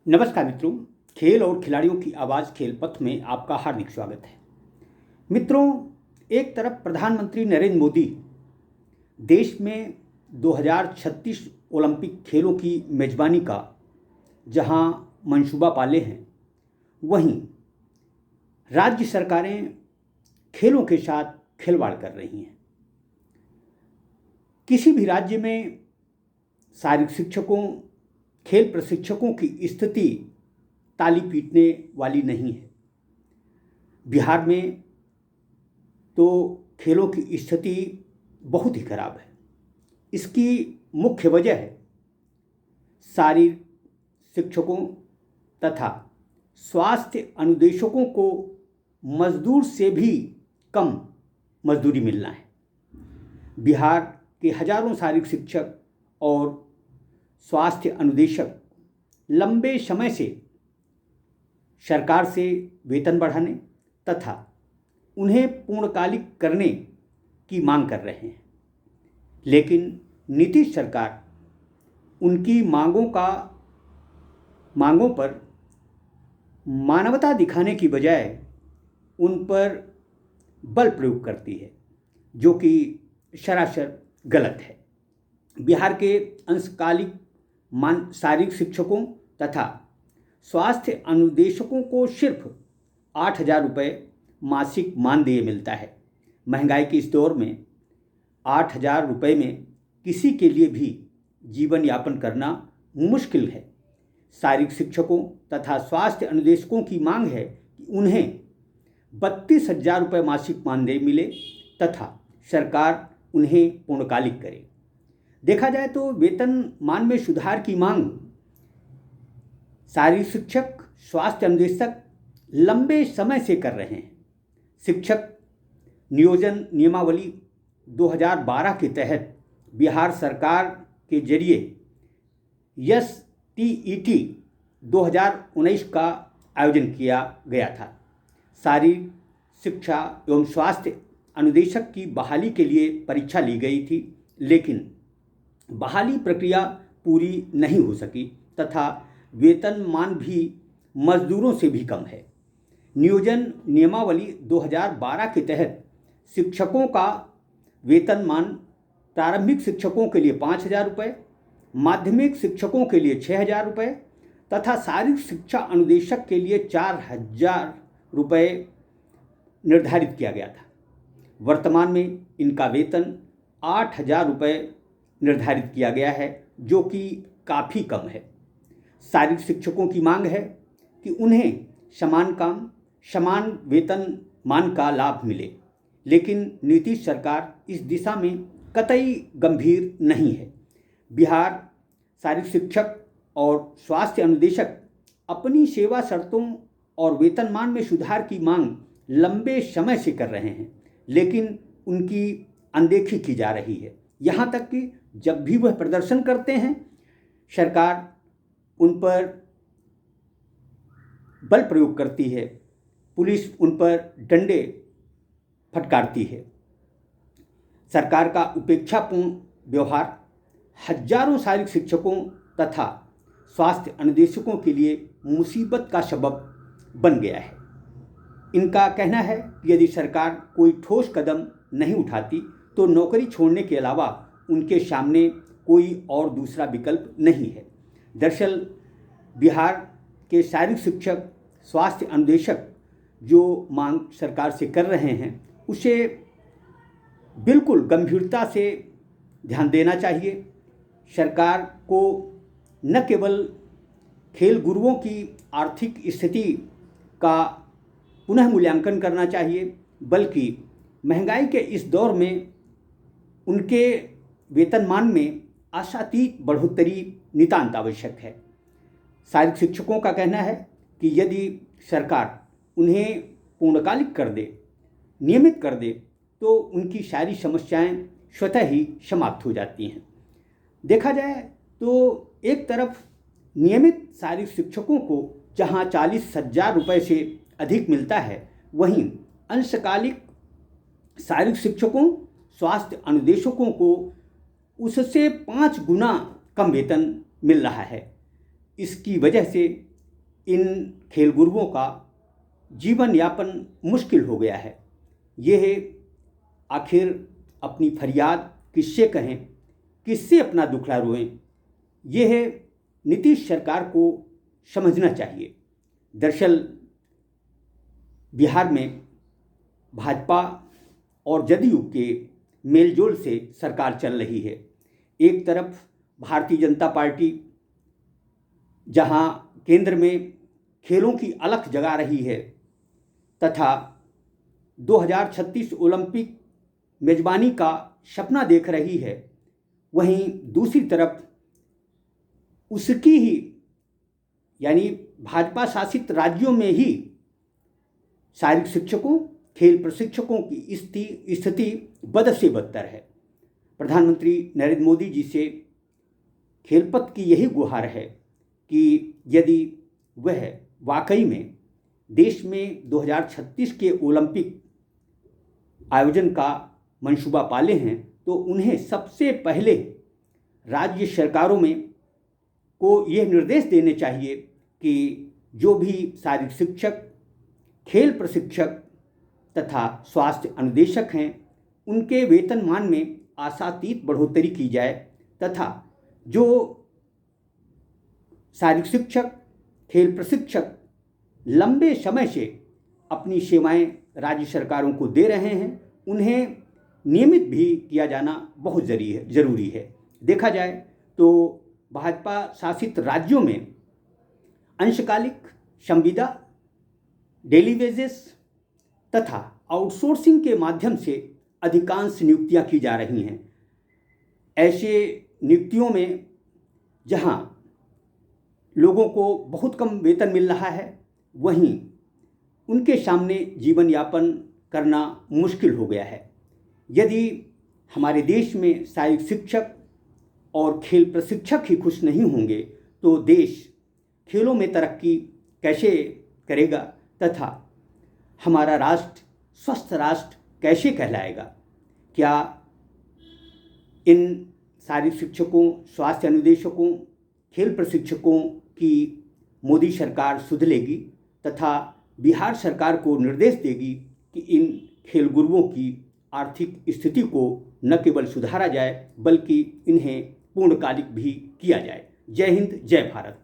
नमस्कार मित्रों, खेल और खिलाड़ियों की आवाज़ खेल पथ में आपका हार्दिक स्वागत है। मित्रों, एक तरफ प्रधानमंत्री नरेंद्र मोदी देश में 2036 ओलंपिक खेलों की मेज़बानी का जहां मंसूबा पाले हैं, वहीं राज्य सरकारें खेलों के साथ खिलवाड़ कर रही हैं। किसी भी राज्य में शारीरिक शिक्षकों, खेल प्रशिक्षकों की स्थिति ताली पीटने वाली नहीं है। बिहार में तो खेलों की स्थिति बहुत ही खराब है। इसकी मुख्य वजह है शारीरिक शिक्षकों तथा स्वास्थ्य अनुदेशकों को मजदूर से भी कम मजदूरी मिलना है। बिहार के हजारों शारीरिक शिक्षक और स्वास्थ्य अनुदेशक लंबे समय से सरकार से वेतन बढ़ाने तथा उन्हें पूर्णकालिक करने की मांग कर रहे हैं, लेकिन नीतीश सरकार उनकी मांगों पर मानवता दिखाने की बजाय उन पर बल प्रयोग करती है, जो कि सरासर गलत है। बिहार के अंशकालिक शारीरिक शिक्षकों तथा स्वास्थ्य अनुदेशकों को सिर्फ 8,000 रुपये मासिक मानदेय मिलता है। महंगाई के इस दौर में 8,000 रुपये में किसी के लिए भी जीवन यापन करना मुश्किल है। शारीरिक शिक्षकों तथा स्वास्थ्य अनुदेशकों की मांग है कि उन्हें 32,000 रुपये मासिक मानदेय मिले तथा सरकार उन्हें पूर्णकालिक करे। देखा जाए तो वेतनमान में सुधार की मांग शारीरिक शिक्षक, स्वास्थ्य अनुदेशक लंबे समय से कर रहे हैं। शिक्षक नियोजन नियमावली 2012 के तहत बिहार सरकार के जरिए STET 2019 का आयोजन किया गया था। शारीरिक शिक्षा एवं स्वास्थ्य अनुदेशक की बहाली के लिए परीक्षा ली गई थी, लेकिन बहाली प्रक्रिया पूरी नहीं हो सकी तथा वेतनमान भी मजदूरों से भी कम है। नियोजन नियमावली 2012 के तहत शिक्षकों का वेतनमान प्रारंभिक शिक्षकों के लिए 5,000 रुपये, माध्यमिक शिक्षकों के लिए 6,000 रुपये तथा शारीरिक शिक्षा अनुदेशक के लिए 4,000 रुपये निर्धारित किया गया था। वर्तमान में इनका वेतन 8,000 रुपये निर्धारित किया गया है, जो कि काफ़ी कम है। शारीरिक शिक्षकों की मांग है कि उन्हें समान काम, समान वेतनमान का लाभ मिले, लेकिन नीतीश सरकार इस दिशा में कतई गंभीर नहीं है। बिहार शारीरिक शिक्षक और स्वास्थ्य अनुदेशक अपनी सेवा शर्तों और वेतनमान में सुधार की मांग लंबे समय से कर रहे हैं, लेकिन उनकी अनदेखी की जा रही है। यहाँ तक कि जब भी वह प्रदर्शन करते हैं, सरकार उन पर बल प्रयोग करती है, पुलिस उन पर डंडे फटकारती है। सरकार का उपेक्षापूर्ण व्यवहार हजारों शारीरिक शिक्षकों तथा स्वास्थ्य अनुदेशकों के लिए मुसीबत का सबब बन गया है। इनका कहना है कि यदि सरकार कोई ठोस कदम नहीं उठाती तो नौकरी छोड़ने के अलावा उनके सामने कोई और दूसरा विकल्प नहीं है। दरअसल बिहार के शारीरिक शिक्षक, स्वास्थ्य अनुदेशक जो मांग सरकार से कर रहे हैं, उसे बिल्कुल गंभीरता से ध्यान देना चाहिए। सरकार को न केवल खेल गुरुओं की आर्थिक स्थिति का पुनः मूल्यांकन करना चाहिए, बल्कि महंगाई के इस दौर में उनके वेतनमान में आशातीत बढ़ोतरी नितांत आवश्यक है। शारीरिक शिक्षकों का कहना है कि यदि सरकार उन्हें पूर्णकालिक कर दे, नियमित कर दे, तो उनकी सारी समस्याएं स्वतः ही समाप्त हो जाती हैं। देखा जाए तो एक तरफ नियमित शारीरिक शिक्षकों को जहां 40,000 रुपये से अधिक मिलता है, वहीं अंशकालिक शारीरिक शिक्षकों, स्वास्थ्य अनुदेशकों को उससे 5 गुना कम वेतन मिल रहा है। इसकी वजह से इन खेल गुरुओं का जीवन यापन मुश्किल हो गया है। यह आखिर अपनी फरियाद किससे कहें, किससे अपना दुखड़ा रोएं, यह नीतीश सरकार को समझना चाहिए। दरअसल बिहार में भाजपा और जदयू के मेलजोल से सरकार चल रही है। एक तरफ भारतीय जनता पार्टी जहां केंद्र में खेलों की अलख जगा रही है तथा 2036 ओलंपिक मेजबानी का सपना देख रही है, वहीं दूसरी तरफ उसकी ही यानी भाजपा शासित राज्यों में ही शारीरिक शिक्षकों, खेल प्रशिक्षकों की स्थिति बद से बदतर है। प्रधानमंत्री नरेंद्र मोदी जी से खेलपत की यही गुहार है कि यदि वह वाकई में देश में 2036 के ओलंपिक आयोजन का मंसूबा पाले हैं तो उन्हें सबसे पहले राज्य सरकारों में को यह निर्देश देने चाहिए कि जो भी शारीरिक शिक्षक, खेल प्रशिक्षक तथा स्वास्थ्य अनुदेशक हैं, उनके वेतनमान में आशातीत बढ़ोतरी की जाए तथा जो शारीरिक शिक्षक, खेल प्रशिक्षक लंबे समय से अपनी सेवाएं राज्य सरकारों को दे रहे हैं, उन्हें नियमित भी किया जाना बहुत ज़रूरी है। देखा जाए तो भाजपा शासित राज्यों में अंशकालिक, संविदा, डेली वेजेस तथा आउटसोर्सिंग के माध्यम से अधिकांश नियुक्तियां की जा रही हैं। ऐसे नियुक्तियों में जहां लोगों को बहुत कम वेतन मिल रहा है, वहीं उनके सामने जीवन यापन करना मुश्किल हो गया है। यदि हमारे देश में शारीरिक शिक्षक और खेल प्रशिक्षक ही खुश नहीं होंगे तो देश खेलों में तरक्की कैसे करेगा तथा हमारा राष्ट्र स्वस्थ राष्ट्र कैसे कहलाएगा? क्या इन शारीरिक शिक्षकों, स्वास्थ्य अनुदेशकों, खेल प्रशिक्षकों की मोदी सरकार सुध लेगी तथा बिहार सरकार को निर्देश देगी कि इन खेल गुरुओं की आर्थिक स्थिति को न केवल सुधारा जाए बल्कि इन्हें पूर्णकालिक भी किया जाए। जय हिंद, जय भारत।